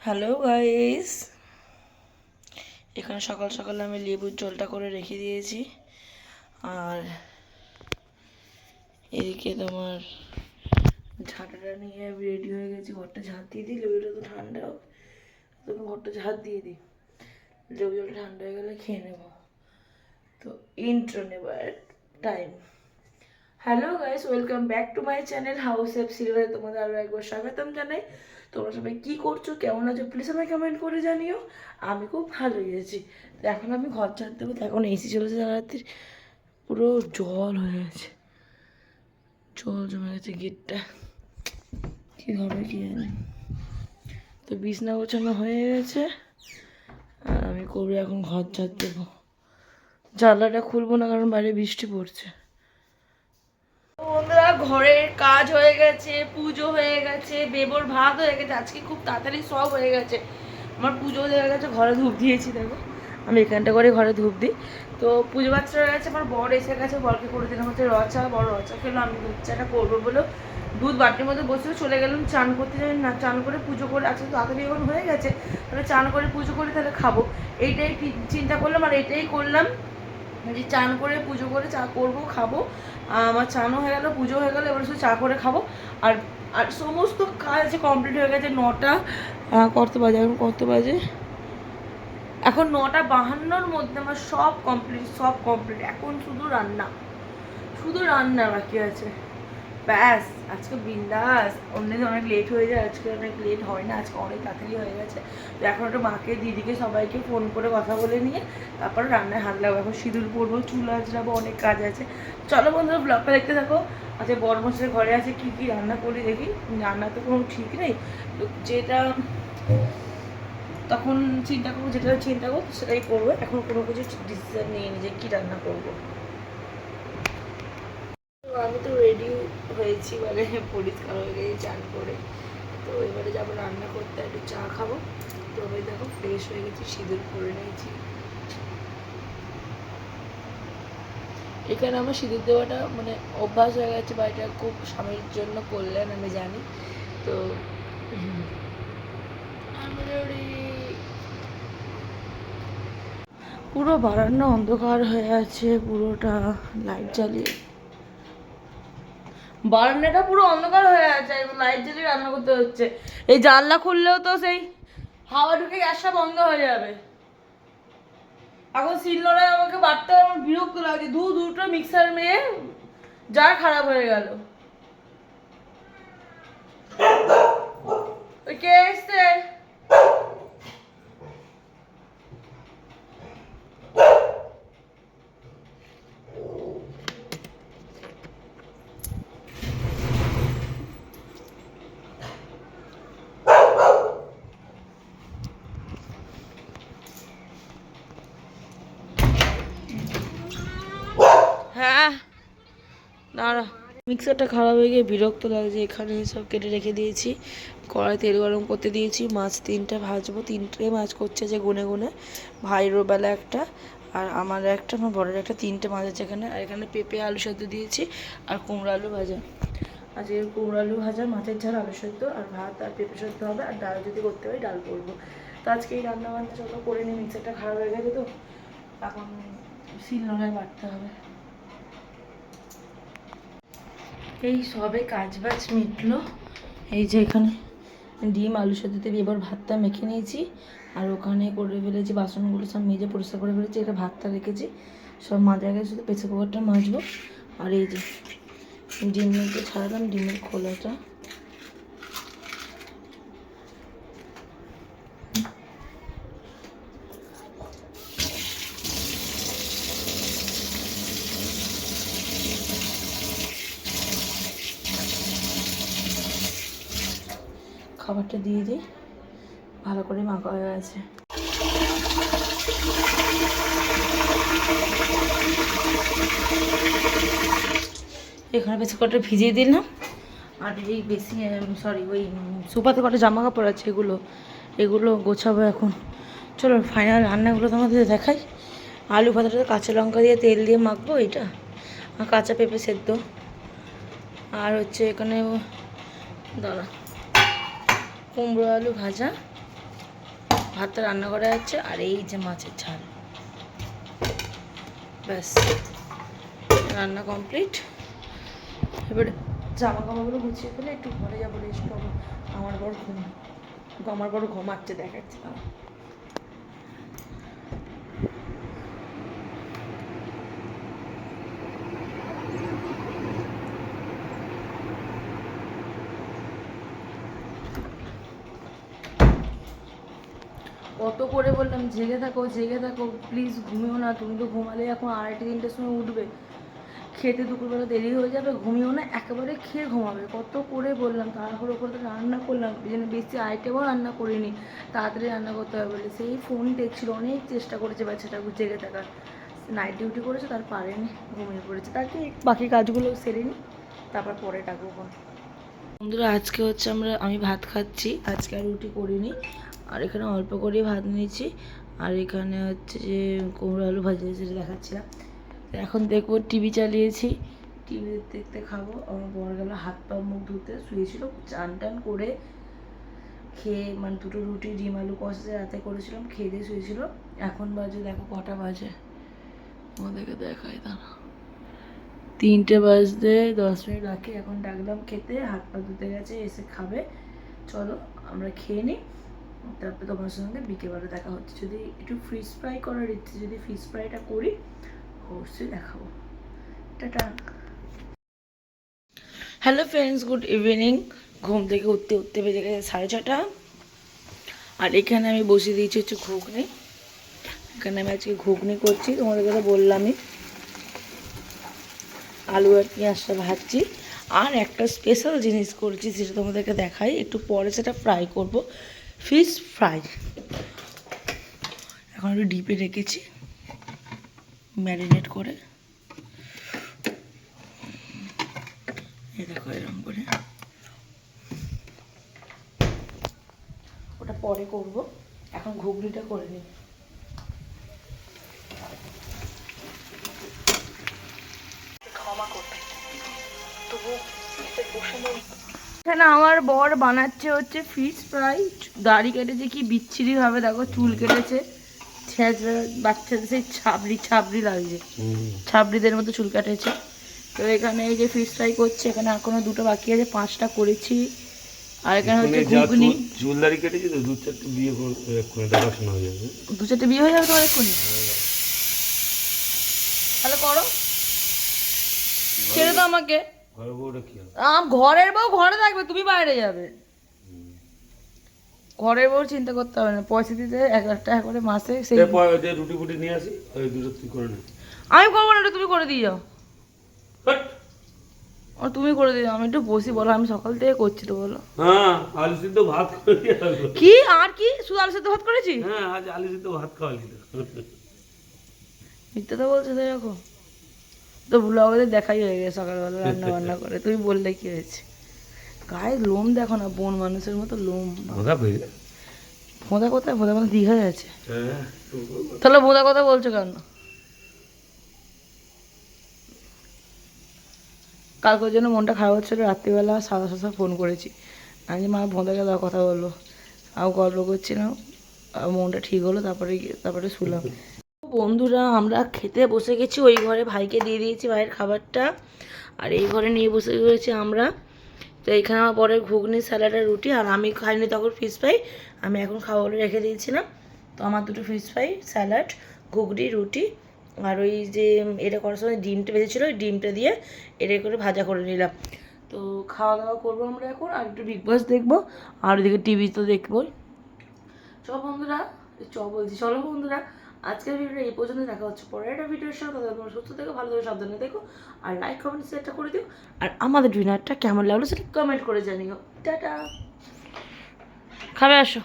Hello guys, এখানে সকাল সকাল আমি লেবুর জলটা করে রেখে দিয়েছি। আর এদিকে তোমার ঝাঁটাটা নিয়ে আমি রেডি হয়ে গেছি। ঘরটা ঝাঁট দিয়ে দিই, লেবুটা তো ঠান্ডা হোক, তখন ঘরটা ঝাঁট দিয়ে দিই। লেবু জলটা ঠান্ডা হয়ে গেলে খেয়ে নেব। তো ইন্ট্রো নেবার time. Hello guys, welcome back to my channel house of সিলভারে তোমাদের আরও একবার স্বাগতম জানাই। তোমরা সবাই কী করছো, কেমন আছো, প্লিজ আমায় কমেন্ট করে জানিও। আমি খুব ভালোই আছি। তো এখন আমি ঘর ঝাড় দেবো। তো এখন এসি চলেছে রাত্রির, পুরো জল হয়ে গেছে, জল জমে গেছে গেটটা, কী হবে কি জানি। তো বিছনা গোছানো হয়ে গেছে, আর আমি করবো এখন ঘর ঝাড় দেবো। জানলাটা খুলবো না কারণ বাইরে বৃষ্টি পড়ছে। বন্ধুরা, ঘরের কাজ হয়ে গেছে, পুজো হয়ে গেছে, বেবর ভাত হয়ে গেছে। আজকে খুব তাড়াতাড়ি সব হয়ে গেছে। আমার পুজো হয়ে গেছে, ঘরে ধূপ দিয়েছি। দেখো আমি এখানটা করে ঘরে ধূপ দিই। তো পুজো বাচ্চা হয়ে গেছে, আমার বর এসে গেছে। বরকে করে দিলাম হচ্ছে রচা, বড় রচা খেলো। আমি দুধ চাটা করবো বলে দুধ বাটির মধ্যে বসে চলে গেলাম চান করতে। যাই না, চান করে পুজো করে আজকে তো তাড়াতাড়ি এখন হয়ে গেছে, তাহলে চান করে পুজো করে তাহলে খাবো, এইটাই চিন্তা করলাম। আর এটাই করলাম যে চান করে পুজো করে চা করবো, খাবো। আমার চানও হয়ে গেলো, পুজো হয়ে গেলো, এবার শুধু চা করে খাবো। আর আর সমস্ত কাজ আছে কমপ্লিট হয়ে গেছে। কত বাজে এখন, কত বাজে এখন 9:52 মধ্যে আমার সব কমপ্লিট, সব কমপ্লিট। এখন শুধু রান্না, শুধু রান্না বাকি আছে, ব্যাস। আজকে বিন্দাস। অন্যদিন অনেক লেট হয়ে যায়, আজকে অনেক লেট হয় না, আজকে অনেক তাড়াতাড়ি হয়ে গেছে। তো এখন একটু মাকে, দিদিকে, সবাইকে ফোন করে কথা বলে নিয়ে তারপর রান্নায় হাত লাগবো। এখন সিঁদুর পরবো, চুল আঁচড়াবো, অনেক কাজ আছে। চলো বন্ধুরা, ব্লগটা দেখতে থাকো। আচ্ছা, বড় মশাই ঘরে আছে, কী কী রান্না করি দেখি। রান্না তো কোনো ঠিক নেই, তো যেটা তখন চিন্তা করবো, যেটা চিন্তা করবো সেটাই করবো। এখন কোনো কিছু ডিসিশন নিয়ে যে কী রান্না করবো। আমি তো রেডি হয়েছি, মানে পরিষ্কার হয়ে গেছি চান করে। তো এবারে যাবো রান্না করতে, একটু চা খাবো। তো আমি দেখো ফ্রেশ হয়ে গেছি, সিঁদুর পরে নিয়েছি। এখানে আমার সিঁদুর দেওয়াটা মানে অভ্যাস হয়ে গেছে, বা এটা খুব স্বামীর জন্য করলেন আমি জানি। তো পুরো বারান্দা অন্ধকার হয়ে আছে, পুরোটা লাইট জ্বালিয়ে, বারান্দাটা পুরো অন্ধকার হয়ে আছে, লাইট জ্বালিয়ে রান্না করতে হচ্ছে। এই জানলা খুললেও তো সেই হাওয়া ঢুকে গ্যাসটা বন্ধ হয়ে যাবে। এখন শিলনোড়ায় আমাকে বাটতে, আমার বিরক্ত লাগে। দুটো মিক্সার মেয়ে যা খারাপ হয়ে গেল। ওই কে এসছে? হ্যাঁ, দাঁড়া। মিক্সারটা খারাপ হয়ে গিয়ে বিরক্ত লাগছে। এখানে সব কেটে রেখে দিয়েছি, কড়াই তেল গরম করতে দিয়েছি। মাছ 3টে ভাজবো, 3টে মাছ করছে যে গুনে গুনে। ভাইয়ের বেলা একটা, আর আমার একটা, আমার বড়ের একটা, 3টে মাছ আছে এখানে। আর এখানে পেঁপে আলু সেদ্ধ দিয়েছি, আর কুমড়ো আলু ভাজা। আজকে কুমড়ো আলু ভাজা, মাছের ঝাল, আলু সেদ্ধ, আর ভাত আর পেঁপে সেদ্ধ হবে। আর ডাল যদি করতে হয় ডাল করবো। তো আজকে এই রান্না বান্না চলো করে নিই। মিক্সারটা খারাপ হয়ে গেছে, তো এখন শিলনোড়ায় বাটতে হবে। এই সবে কাজ বাজ মিটলো। এই যে এখানে ডিম আলু সেদ্ধ দিয়ে এবার ভাতটা মেখে নিয়েছি। আর ওখানে করে ফেলেছি, বাসনগুলো সব মেজে পরিষ্কার করে ফেলেছি। এটা ভাতটা রেখেছি, সব মাজা গেছে, শুধু প্রেসার কুকারটা মাজবো। আর এই যে ডিমকে ছাড়ালাম, ডিমের খোলাটা। খাবারটা দিয়ে দিই, ভালো করে মাখা হয়ে গেছে। এখানে বেশি কটা ভিজিয়ে দিলাম। আর এই বেশি ওই সোফাতে কটা জামা কাপড় আছে, এগুলো গোছাবো এখন। চলো ফাইনাল রান্নাগুলো তোমাদের দেখাই। আলু ভাজাটা কাঁচা লঙ্কা দিয়ে তেল দিয়ে মাখবো, এটা আর কাঁচা পেঁপে সেদ্ধ। আর হচ্ছে এখানে দাঁড়া কুমড়ো আলু ভাজা, ভাতটা রান্না করা যাচ্ছে, আর এই যে মাছের ঝাল, ব্যাস রান্না কমপ্লিট। এবারে জামা কাপড়গুলো গুছিয়ে ফেলে একটু ঘরে যাবো, রেস্ট করবো। আমার বড় ঘুমাচ্ছে, দেখাচ্ছে না। কত করে বললাম জেগে থাকো প্লিজ, ঘুমিও না। তুমি তো ঘুমালে এখন 2:30-3টের সময় উঠবে, খেতে দুপুরবেলা দেরি হয়ে যাবে, ঘুমিও না, একেবারে খেয়ে ঘুমাবে। কত করে বললাম, তাড়াহুড়ো করে রান্না করলাম, এই জন্য বেশি আইটেমও রান্না করিনি, তাড়াতাড়ি রান্না করতে হবে বলে। সেই ফোন দেখছিল, অনেক চেষ্টা করেছে বাচ্চাটা জেগে থাকার, নাইট ডিউটি করেছে, তার পারেনি, ঘুমিয়ে পড়েছে। তাকে বাকি কাজগুলো সেরে নি, তারপর পরে ডাকবো ফোন। বন্ধুরা আজকে হচ্ছে আমি ভাত খাচ্ছি, আজকে আর রুটি করিনি, আর এখানে অল্প করে ভাত নিয়েছি, আর এখানে হচ্ছে যে কুমড়ো আলু ভাজি সেটা দেখাচ্ছিলাম। এখন দেখবো, টিভি চালিয়েছি, টিভি দেখতে খাবো। আমার বর গেল হাত পা মুখ ধুতে, শুয়েছিল, চান টান করে খেয়ে, মানে 2টো রুটি ডিম আলু কষা রাতে করেছিলাম, খেয়ে দিয়ে শুয়েছিল। এখন বাজে দেখো কটা বাজে, আমাদেরকে দেখাই দাঁড়া, 3টে বাজতে 10 মিনিট বাকি। এখন ডাকলাম খেতে, হাত পা ধুতে গেছে, এসে খাবে। চলো আমরা খেয়ে নিই, তারপরে তোমার সঙ্গে বিকেলবেলা দেখা হচ্ছে। যদি একটু ফিশ ফ্রাই করার ইচ্ছে, যদি ফিশ ফ্রাইটা করি অবশ্যই দেখাবো। Tata. Hello friends, good evening. ঘুম থেকে উঠতে বেজে গেছে 6:30, আর এখানে আমি বসিয়ে দিয়েছি হচ্ছে ঘুগনি। এখানে আমি আজকে ঘুগনি করছি, তোমাদের কথা বললামই, আলু আর পেঁয়াজটা ভাজছি। আর একটা স্পেশাল জিনিস করছি, সেটা তোমাদেরকে দেখাই একটু পরে, সেটা ফ্রাই করব, ফিশ ফ্রাই। এখন একটু ডিপে রেখেছি ম্যারিনেট করে, এই দেখো এরকম করে। ওটা পরে করব, এখন ঘুগনিটা করে নিই। ক্ষমা করবে তবু এখানে আমার বর বানাচ্ছে হচ্ছে ফিশ ফ্রাই। দাড়ি কেটেছে কি বিচ্ছিরি ভাবে, দেখো চুল কেটেছে, ছেঁচড়া বাচ্চাদের সেই ছাবড়ি লাগছে, ছাবড়িদের মতো চুল কাটেছে। তো এখানে এই যে ফিশ ফ্রাই করছে, এখানে এখনো 2টো বাকি আছে, 5টা করেছি। আর এখানে হচ্ছে ঘুগনি। চুল দাড়ি কেটেছি তো, 2-4টে বিয়ে করে দেখাশোনা হয়ে যাবে। 2-4টে বিয়ে হয়ে যাবে তোমার এক্ষুনি, তাহলে করো, ছেড়ে দাও আমাকে। ঘরের বউটা কি হবে? ঘরের বউ ঘরে থাকবে, তুমি বাইরে যাবে। ঘরের বউ চিন্তা করতে হবে না, পয়সা দিতে 1,00,000 টাকা করে মাসে। সেই রুটি ফুটি নিয়ে আসি, ওই 2টো তুই করে নে। আমি করবো না, তুমি করে দিয়ে যাও। তুমি করে দিও, আমি একটু বসি, বলো আমি সকাল থেকে করছি তো, বলো। হ্যাঁ, আলু সিদ্ধ ভাত করে দিয়ে আসবো। কি আর কি, শুধু আলু সিদ্ধ ভাত করেছি? হ্যাঁ, আজ আলু সিদ্ধ ভাত খাওয়ালি তো। মিথ্যা তো বলছো, দেখো তো ব্লগে দেখাই হয়ে গেছে সকালবেলা রান্না বান্না করে। তুমি বললে কি হয়েছে, গায়ে লোম দেখো না, বোন মানুষের মতো লোম। ভোঁদা কোথায়, ভোঁদা মানে দীঘা আছে, তাহলে ভোঁদা কথা বলছো কেন? কালকের জন্য মনটা খারাপ হচ্ছিল, রাত্রিবেলা সাদা ফোন করেছি, আমি মা ভোঁদাকে দেওয়া কথা বললো, আর গল্প করছিলাম, আর মনটা ঠিক হলো, তারপরে শুলাম। বন্ধুরা আমরা খেতে বসে গেছি, ওই ঘরে ভাইকে দিয়ে দিয়েছি ভাইয়ের খাবারটা, আর এই ঘরে নিয়ে বসে গেছি আমরা। তো এখানে আমার পরে ঘুগনি, স্যালাড আর রুটি, আর আমি খাইনি তখন ফিশ ফ্রাই, আমি এখন খাওয়া বলে রেখে দিয়েছিলাম। তো আমার 2টো ফিশ ফ্রাই, স্যালাড, ঘুগনি, রুটি, আর ওই যে এটা করার সময় ডিমটা ভেজেছিলো, ওই ডিমটা দিয়ে এটা করে ভাজা করে নিলাম। তো খাওয়া দাওয়া করবো আমরা এখন, আর একটু বিগ বস দেখবো, আর ওইদিকে টিভি তো দেখবোই। চলো বন্ধুরা আজকের ভিডিওটা এই পর্যন্ত, দেখা হচ্ছে পরের একটা ভিডিওর সাথে। তোমরা সুস্থ থেকো, ভালো থেকে সাবধানে দেখো, আর লাইক কমেন্ট শেয়ারটা করে দিও, আর আমাদের ডিনারটা কেমন লাগলো সেটা কমেন্ট করে জানিও। টাটা, খাবে আসো।